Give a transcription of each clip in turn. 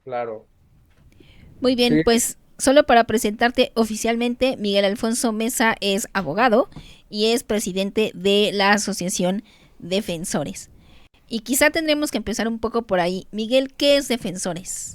claro. Muy bien, Sí, pues solo para presentarte oficialmente, Miguel Alfonso Mesa es abogado y es presidente de la Asociación Defensores. Y quizá tendremos que empezar un poco por ahí. Miguel, ¿qué es Defensores?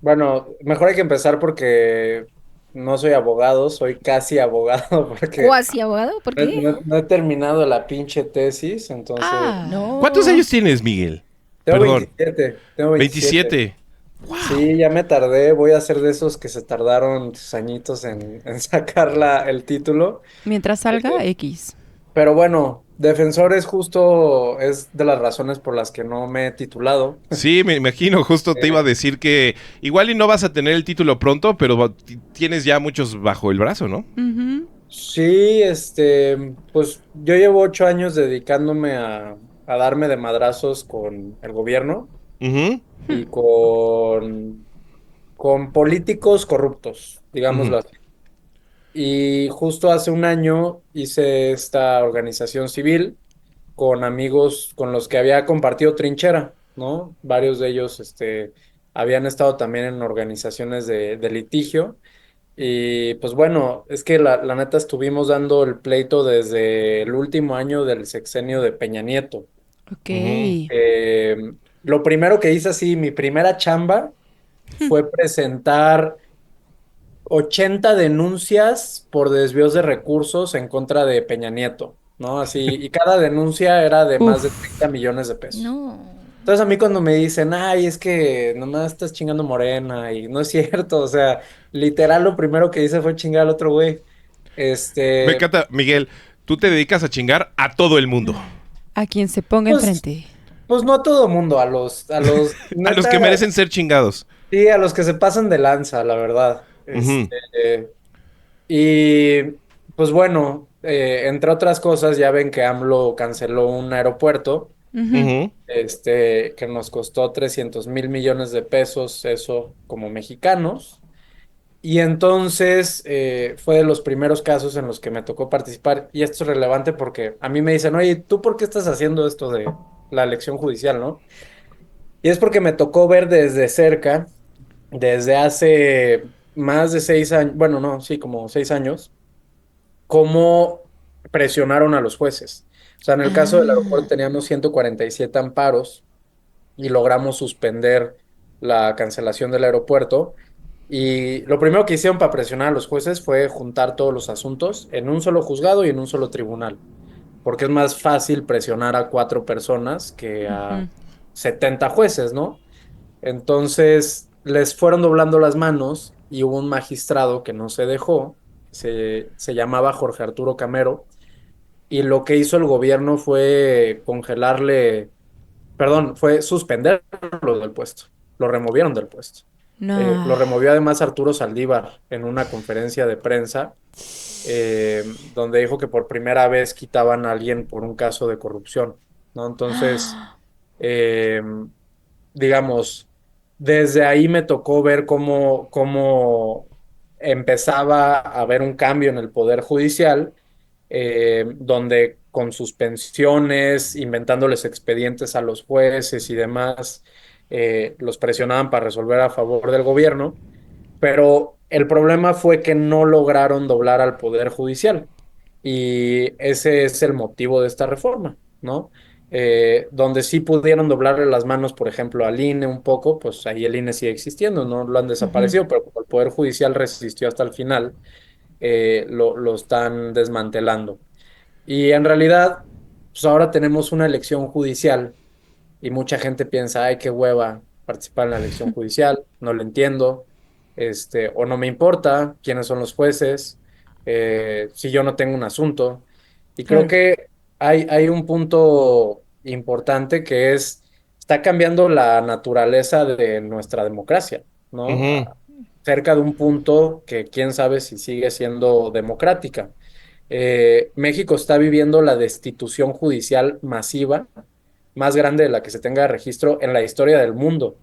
bueno, mejor hay que empezar porque no soy abogado, soy casi abogado porque ¿Cuasi abogado? ¿Por no, qué? no he terminado la pinche tesis, entonces Ah, ¿Cuántos No. años tienes, Miguel? tengo Perdón, 27, tengo 27. 27. ¡Wow! Sí, ya me tardé, voy a ser de esos que se tardaron sus añitos en sacar el título. mientras salga Eh, X. Pero bueno, defensores justo es de las razones por las que no me he titulado. Sí, me imagino, justo te iba a Eh, decir que igual y no vas a tener el título pronto, pero tienes ya muchos bajo el brazo, ¿no? Ujú. sí, pues yo llevo 8 años dedicándome a darme de madrazos con el gobierno Ujú, y con políticos corruptos, ujú, digámoslo así. Y justo hace un año hice esta organización civil con amigos con los que había compartido trinchera, ¿no? Varios de ellos, habían estado también en organizaciones de litigio. Y pues bueno, es que la neta estuvimos dando el pleito desde el último año del sexenio de Peña Nieto. Ok. ujú. Eh, lo primero que hice así, mi primera chamba fue presentar 80 denuncias por desvíos de recursos en contra de Peña Nieto, ¿no? Así, y cada denuncia era de más de Uf. 30 millones de pesos. No. Entonces a mí cuando me dicen, ay, es que nomás estás chingando Morena y no es cierto, o sea, literal lo primero que hice fue chingar al otro güey. Me Este, encanta, Miguel, tú te dedicas a chingar a todo el mundo. A quien se ponga pues, enfrente. pues no a todo mundo, a los, A los neta, que merecen ser chingados. sí, a los que se pasan de lanza, la verdad. Ujú, Y pues bueno, entre otras cosas, ya ven que AMLO canceló un aeropuerto, Ujú. ujú. que nos costó 300.000 millones de pesos, eso como mexicanos. Y entonces fue de los primeros casos en los que me tocó participar. Y esto es relevante porque a mí me dicen, oye, ¿tú por qué estás haciendo esto de la elección judicial, no? Y es porque me tocó ver desde cerca, desde hace más de 6 años, bueno, no, sí, como 6 años cómo presionaron a los jueces. O sea, en el caso del aeropuerto Ah. teníamos 147 amparos y logramos suspender la cancelación del aeropuerto. Y lo primero que hicieron para presionar a los jueces fue juntar todos los asuntos en un solo juzgado y en un solo tribunal, porque es más fácil presionar a 4 personas que a Ujú. 70 jueces, ¿no? Entonces les fueron doblando las manos y hubo un magistrado que no se dejó, se llamaba Jorge Arturo Camero, y lo que hizo el gobierno fue congelarle, perdón, fue suspenderlo del puesto, lo removieron del puesto. No. Lo removió además Arturo Saldívar en una conferencia de prensa, donde dijo que por primera vez quitaban a alguien por un caso de corrupción, ¿no? Entonces, eh, digamos, desde ahí me tocó ver cómo empezaba a haber un cambio en el Poder Judicial, donde con suspensiones, inventándoles expedientes a los jueces y demás, los presionaban para resolver a favor del gobierno, pero el problema fue que no lograron doblar al Poder Judicial. Y ese es el motivo de esta reforma, ¿no? Donde sí pudieron doblarle las manos, por ejemplo, al INE un poco, pues ahí el INE sigue existiendo, no lo han Ujú. desaparecido, pero como el Poder Judicial resistió hasta el final, lo están desmantelando. Y en realidad, pues ahora tenemos una elección judicial y mucha gente piensa, ay, qué hueva participar en la elección judicial, no lo entiendo, o no me importa quiénes son los jueces, si yo no tengo un asunto. Y creo Claro. que hay un punto importante que está cambiando la naturaleza de nuestra democracia, ¿no? Ujú. Cerca de un punto que quién sabe si sigue siendo democrática. México está viviendo la destitución judicial masiva más grande de la que se tenga registro en la historia del mundo.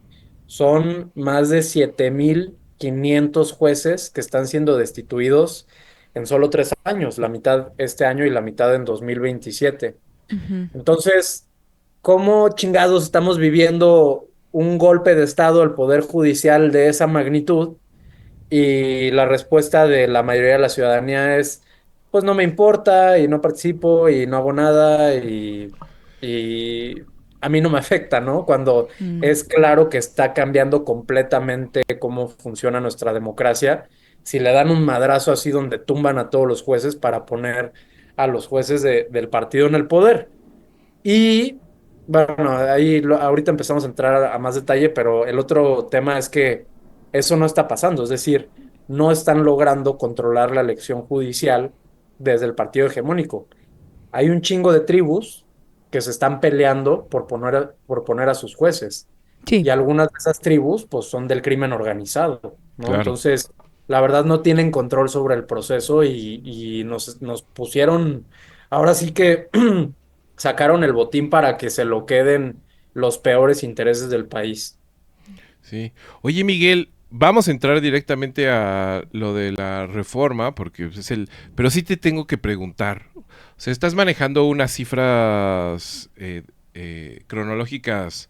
Son más de 7.500 jueces que están siendo destituidos en solo 3 años, la mitad este año y la mitad en 2027. Ujú. Entonces, ¿cómo chingados estamos viviendo? un golpe de estado al poder judicial de esa magnitud y la respuesta de la mayoría de la ciudadanía es, pues no me importa y no participo y no hago nada y a mí no me afecta, ¿no? Cuando Mm. es claro que está cambiando completamente cómo funciona nuestra democracia, si le dan un madrazo así donde tumban a todos los jueces para poner a los jueces del partido en el poder. Y bueno, ahorita empezamos a entrar a más detalle, pero el otro tema es que eso no está pasando, es decir, no están logrando controlar la elección judicial desde el partido hegemónico. Hay un chingo de tribus que se están peleando por poner a sus jueces. Sí. Y algunas de esas tribus, pues, son del crimen organizado, ¿no? Claro. Entonces, la verdad no tienen control sobre el proceso y nos pusieron, ahora sí que sacaron el botín para que se lo queden los peores intereses del país. Sí. Oye, Miguel, vamos a entrar directamente a lo de la reforma, porque es pero sí te tengo que preguntar. O sea, estás manejando unas cifras cronológicas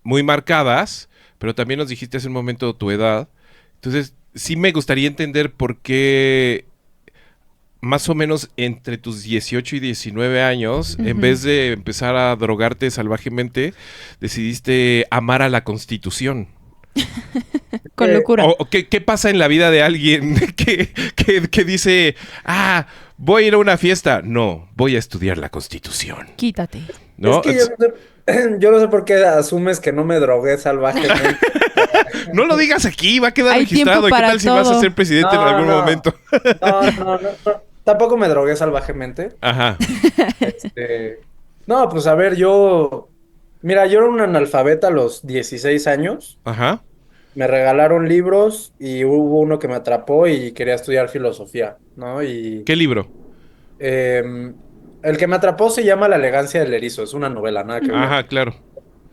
muy marcadas, pero también nos dijiste hace un momento tu edad. Entonces, sí me gustaría entender por qué más o menos entre tus 18 y 19 años, en vez de empezar a drogarte salvajemente, decidiste amar a la Constitución. Con Eh, locura. ¿O qué pasa en la vida de alguien que dice, voy a ir a una fiesta? No, voy a estudiar la Constitución. Quítate. ¿No? es que yo no sé por qué asumes que no me drogué salvajemente. No lo digas aquí, va a quedar Hay registrado. tiempo ¿Y qué para tal si vas a todo. ser presidente en No, algún no. momento? No. Tampoco me drogué salvajemente. Ajá. Este, no, pues a ver, mira, yo era un analfabeta a los 16 años. Ajá. Me regalaron libros y hubo uno que me atrapó y quería estudiar filosofía, ¿no? Y ¿Qué libro? em, el que me atrapó se llama La elegancia del erizo, es una novela, nada que ver. Ajá, claro.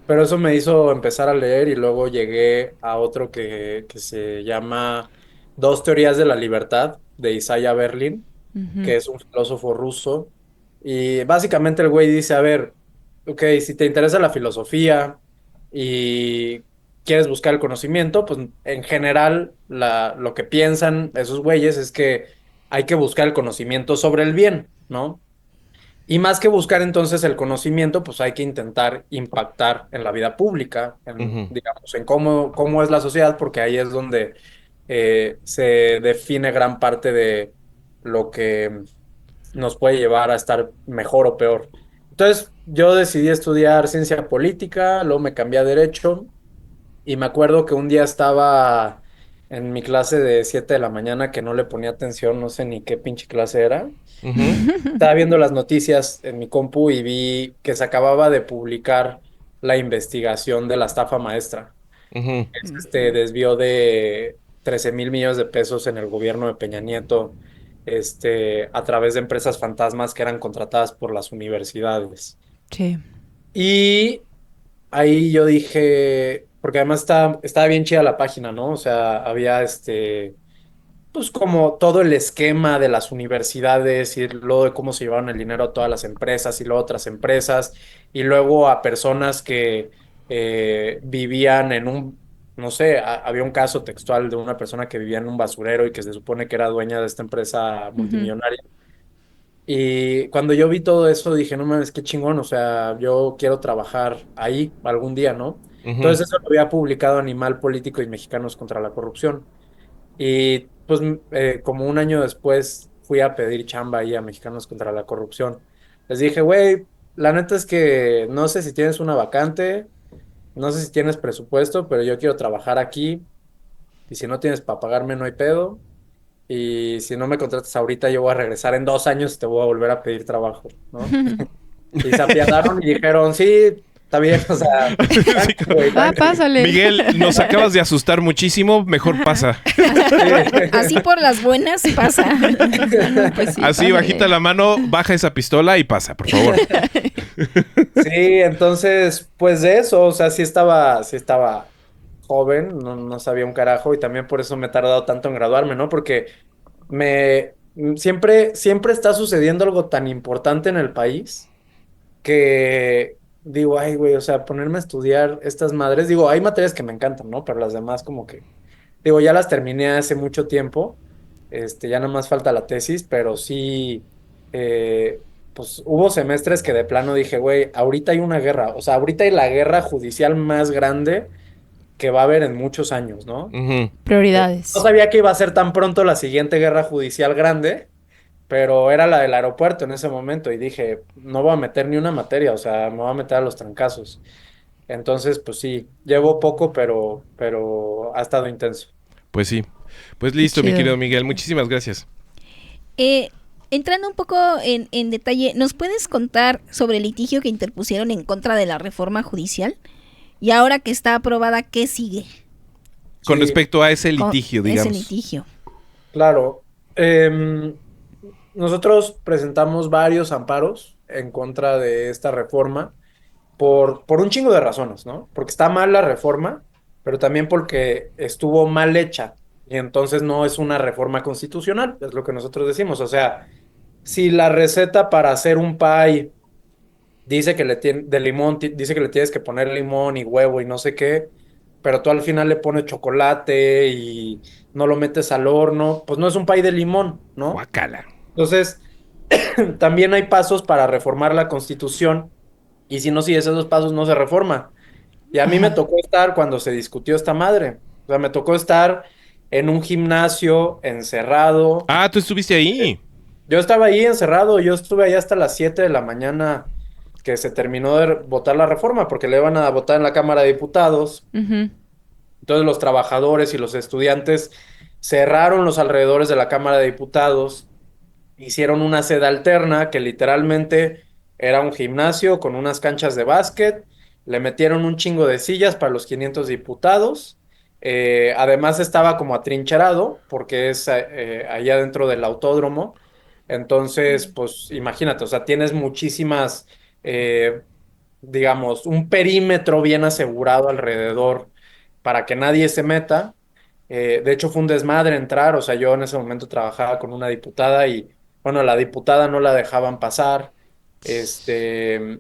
Pero eso me hizo empezar a leer y luego llegué a otro que se llama Dos teorías de la libertad, de Isaiah Berlin, Ujú. que es un filósofo ruso. Y básicamente el güey dice, a ver, ok, si te interesa la filosofía y quieres buscar el conocimiento, pues en general lo que piensan esos güeyes es que hay que buscar el conocimiento sobre el bien, ¿no? Y más que buscar entonces el conocimiento, pues hay que intentar impactar en la vida pública, Ujú. digamos, en cómo es la sociedad, porque ahí es donde se define gran parte de lo que nos puede llevar a estar mejor o peor. Entonces, yo decidí estudiar ciencia política, luego me cambié a derecho y me acuerdo que un día estaba en mi clase de 7 de la mañana que no le ponía atención, no sé ni qué pinche clase era. Ujú. Estaba viendo las noticias en mi compu y vi que se acababa de publicar la investigación de la estafa maestra. Ujú. Es este desvío de 13,000 millones de pesos en el gobierno de Peña Nieto, a través de empresas fantasmas que eran contratadas por las universidades. Sí. Y ahí yo dije, porque además estaba bien chida la página, ¿no? O sea, había pues como todo el esquema de las universidades y luego de cómo se llevaron el dinero a todas las empresas y luego a otras empresas y luego a personas que vivían no sé, había un caso textual de una persona que vivía en un basurero y que se supone que era dueña de esta empresa Ujú. multimillonaria. Y cuando yo vi todo eso dije, no mames, qué chingón, o sea, yo quiero trabajar ahí algún día, ¿no? Ujú. Entonces eso lo había publicado Animal Político y Mexicanos contra la Corrupción. Y pues como un año después fui a pedir chamba ahí a Mexicanos contra la Corrupción. Les dije, güey, la neta es que no sé si tienes una vacante, no sé si tienes presupuesto, pero yo quiero trabajar aquí y si no tienes para pagarme no hay pedo. Y si no me contratas ahorita, yo voy a regresar en 2 años y te voy a volver a pedir trabajo, ¿no? Y se apiadaron y dijeron, sí, está bien, o sea, Sí, tranqui, güey, tranqui. Pásale. Miguel, nos acabas de asustar muchísimo, mejor pasa. Así por las buenas pasa. Pues sí, Así, pásale. bajita la mano, baja esa pistola y pasa, por favor. Sí, entonces, pues de eso, o sea, sí estaba joven, no sabía un carajo y también por eso me he tardado tanto en graduarme, ¿no? Porque siempre está sucediendo algo tan importante en el país que digo, ay, güey, o sea, ponerme a estudiar estas madres, digo, hay materias que me encantan, ¿no? Pero las demás como que, digo, ya las terminé hace mucho tiempo, ya nada más falta la tesis, pero sí, eh, pues hubo semestres que de plano dije, güey, ahorita hay una guerra, o sea, ahorita hay la guerra judicial más grande que va a haber en muchos años, ¿no? Ujú. No Prioridades. sabía que iba a ser tan pronto la siguiente guerra judicial grande, pero era la del aeropuerto en ese momento y dije, no voy a meter ni una materia, o sea, me voy a meter a los trancazos. Entonces, pues sí, llevo poco, pero ha estado intenso. Pues sí. Pues Qué listo, mi chido. querido Miguel. Muchísimas gracias. Eh, Entrando un poco en detalle, ¿nos puedes contar sobre el litigio que interpusieron en contra de la reforma judicial? Y ahora que está aprobada, ¿qué sigue Con Sí, respecto a ese con litigio, ese digamos. litigio? claro. Nosotros presentamos varios amparos en contra de esta reforma por un chingo de razones, ¿no? Porque está mal la reforma, pero también porque estuvo mal hecha y entonces no es una reforma constitucional, es lo que nosotros decimos. O sea, si la receta para hacer un pie dice que de limón, dice que le tienes que poner limón y huevo y no sé qué, pero tú al final le pones chocolate y no lo metes al horno, pues no es un pie de limón, ¿no? Guacala. Entonces, también hay pasos para reformar la Constitución y si no sigues esos pasos no se reforma. Y a mí me Ajá. tocó estar cuando se discutió esta madre. O sea, me tocó estar en un gimnasio encerrado. Ah, tú estuviste ahí. Yo estaba ahí encerrado, yo estuve ahí hasta las 7 de la mañana que se terminó de votar la reforma, porque le iban a votar en la Cámara de Diputados. Ujú. Entonces los trabajadores y los estudiantes cerraron los alrededores de la Cámara de Diputados, hicieron una sede alterna que literalmente era un gimnasio con unas canchas de básquet, le metieron un chingo de sillas para los 500 diputados, además estaba como atrincherado porque es ahí adentro del autódromo, entonces pues imagínate, o sea, tienes muchísimas, eh, digamos, un perímetro bien asegurado alrededor para que nadie se meta. De hecho, fue un desmadre entrar, o sea, yo en ese momento trabajaba con una diputada y, bueno, la diputada no la dejaban pasar, este,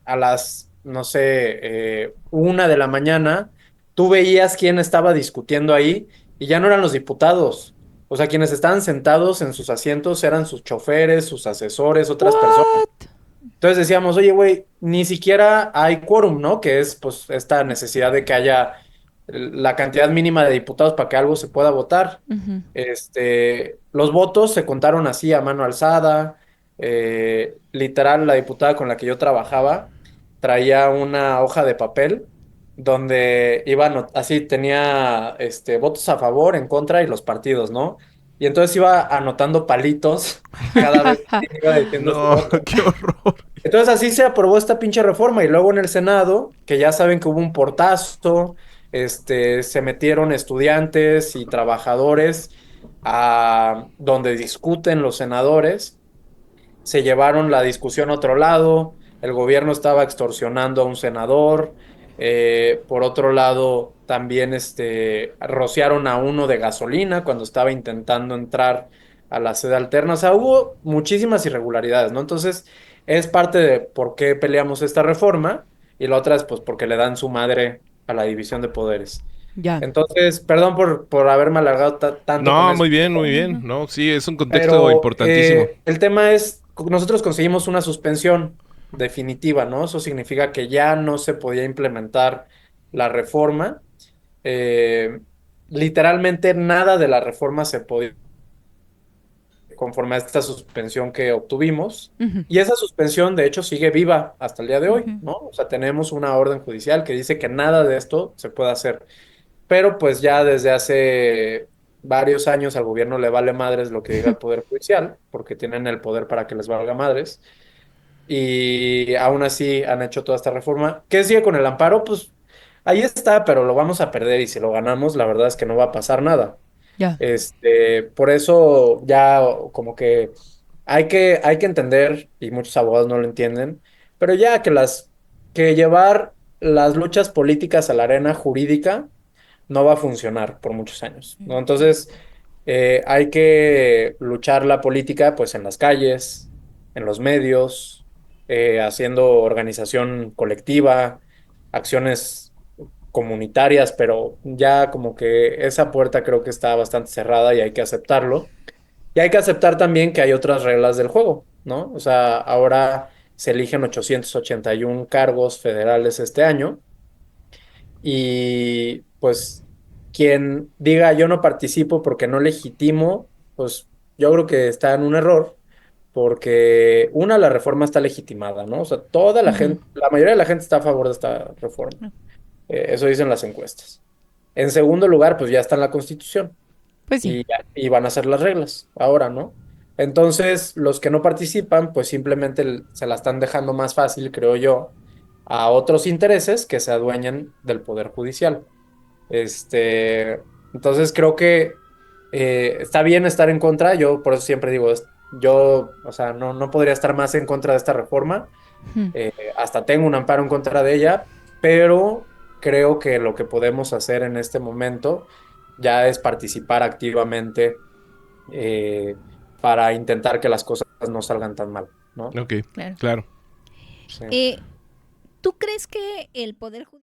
a las, no sé, 1 de la mañana, tú veías quién estaba discutiendo ahí y ya no eran los diputados, o sea, quienes estaban sentados en sus asientos eran sus choferes, sus asesores, otras personas. What? Entonces decíamos, oye, güey, ni siquiera hay quórum, ¿no? Que es pues esta necesidad de que haya la cantidad mínima de diputados para que algo se pueda votar. Ujú. Los votos se contaron así a mano alzada. Literal, la diputada con la que yo trabajaba traía una hoja de papel donde iba así, tenía votos a favor, en contra y los partidos, ¿no? Y entonces iba anotando palitos cada vez que iba diciendo su No, voto. qué horror. Entonces así se aprobó esta pinche reforma y luego en el Senado, que ya saben que hubo un portazo, se metieron estudiantes y trabajadores a donde discuten los senadores, se llevaron la discusión a otro lado, el gobierno estaba extorsionando a un senador, por otro lado también rociaron a uno de gasolina cuando estaba intentando entrar a la sede alterna, o sea, hubo muchísimas irregularidades, ¿no? Entonces, es parte de por qué peleamos esta reforma y la otra es pues porque le dan su madre a la división de poderes. Ya. Entonces, perdón por haberme alargado tanto con No, eso. muy bien, muy No, bien. no. No, sí, es un contexto Pero importantísimo. el tema es, nosotros conseguimos una suspensión definitiva, ¿no? Eso significa que ya no se podía implementar la reforma. Eh, Literalmente nada de la reforma se podía conforme a esta suspensión que obtuvimos. Ujú. Y esa suspensión, de hecho, sigue viva hasta el día de hoy, Ujú. ¿no? O sea, tenemos una orden judicial que dice que nada de esto se puede hacer. Pero pues ya desde hace varios años al gobierno le vale madres lo que diga el Poder Judicial, porque tienen el poder para que les valga madres. Y aún así han hecho toda esta reforma. ¿Qué sigue con el amparo? Pues ahí está, pero lo vamos a perder y si lo ganamos, la verdad es que no va a pasar nada. Ya. Por eso ya como que hay que entender, y muchos abogados no lo entienden, pero ya que llevar las luchas políticas a la arena jurídica no va a funcionar por muchos años, ¿no? Entonces, hay que luchar la política pues en las calles, en los medios, haciendo organización colectiva, acciones comunitarias, pero ya como que esa puerta creo que está bastante cerrada y hay que aceptarlo. Y hay que aceptar también que hay otras reglas del juego, ¿no? O sea, ahora se eligen 881 cargos federales este año y pues quien diga yo no participo porque no legitimo, pues yo creo que está en un error porque una, la reforma está legitimada, ¿no? O sea, toda la Ujú. gente, la mayoría de la gente está a favor de esta reforma. Eso dicen las encuestas. En segundo lugar, pues ya está en la Constitución Pues sí. y van a ser las reglas ahora, ¿no? Entonces, los que no participan, pues simplemente se la están dejando más fácil, creo yo, a otros intereses que se adueñan del Poder Judicial. Entonces creo que está bien estar en contra, yo por eso siempre digo, yo, o sea, no podría estar más en contra de esta reforma, Ujú. hasta tengo un amparo en contra de ella, pero creo que lo que podemos hacer en este momento ya es participar activamente eh, para intentar que las cosas no salgan tan mal, ¿no? Ok, Claro. claro. Sí. Eh, ¿Tú crees que el Poder Judicial